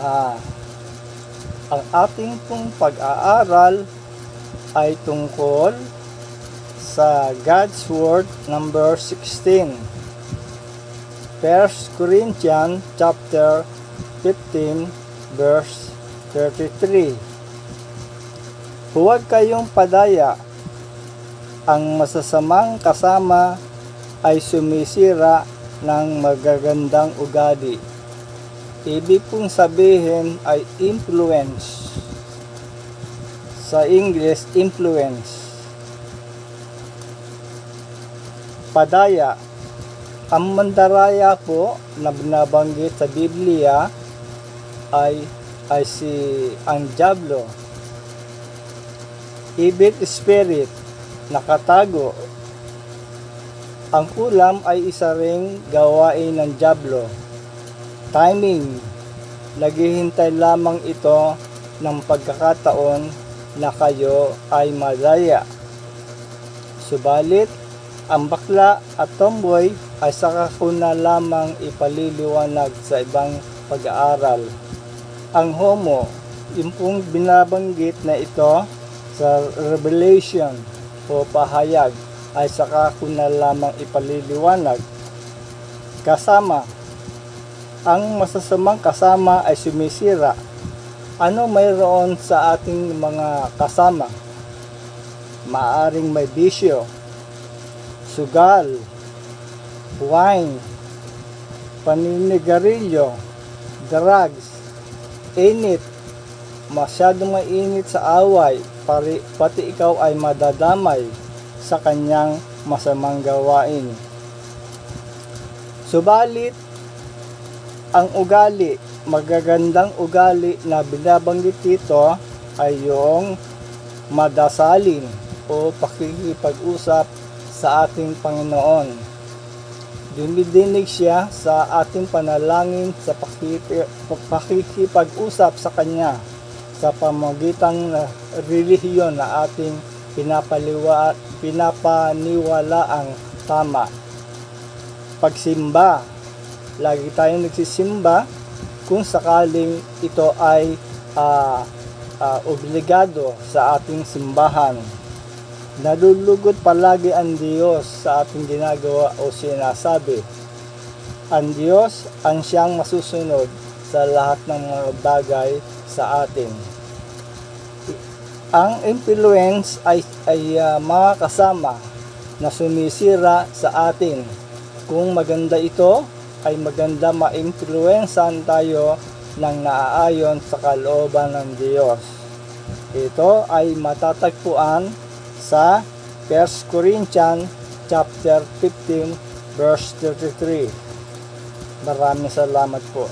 Ah, ang ating pong pag-aaral ay tungkol sa God's Word number 16. 1 Corinthians chapter 15 verse 33. Huwag kayong padaya. Ang masasamang kasama ay sumisira ng magagandang ugali. Ibig pong sabihin ay influence. Sa English, influence. Padaya. Ang mandaraya po na binabanggit sa Biblia ay ang diablo. Evil spirit, nakatago. Ang kulam ay isa ring gawain ng diablo. Timing, naghihintay lamang ito ng pagkakataon na kayo ay madaya. Subalit, ang bakla at tomboy ay saka ko na lamang ipaliliwanag sa ibang pag-aaral. Ang homo, yung pong binabanggit na ito sa Revelation o pahayag, ay saka ko na lamang ipaliliwanag. Kasama, ang masasamang kasama ay sumisira. Ano mayroon sa ating mga kasama? Maaring may bisyo, sugal, wine, paninigarilyo, drugs, init, masyadong mainit sa away, pati ikaw ay madadamay sa kanyang masamang gawain. Subalit, ang ugali, magagandang ugali na binabanggit dito ay yung madasalin o pakikipag-usap sa ating Panginoon. Dumidinig siya sa ating panalangin sa pakikipag-usap sa Kanya sa pamamagitan ng relihiyon na ating pinapaniwalaang tama. Pagsimba, lagi tayong nagsisimba kung sakaling ito ay obligado sa ating simbahan. Nalulugod palagi ang Diyos sa ating ginagawa o sinasabi. Ang Diyos ang siyang masusunod sa lahat ng mga bagay sa atin. Ang influence ay mga kasama na sumisira sa atin. Kung maganda ito, ay maganda ma-influencean tayo ng naaayon sa kalooban ng Diyos. Ito ay matatagpuan sa 1 Corinthians chapter 15 verse 33. Maraming salamat po.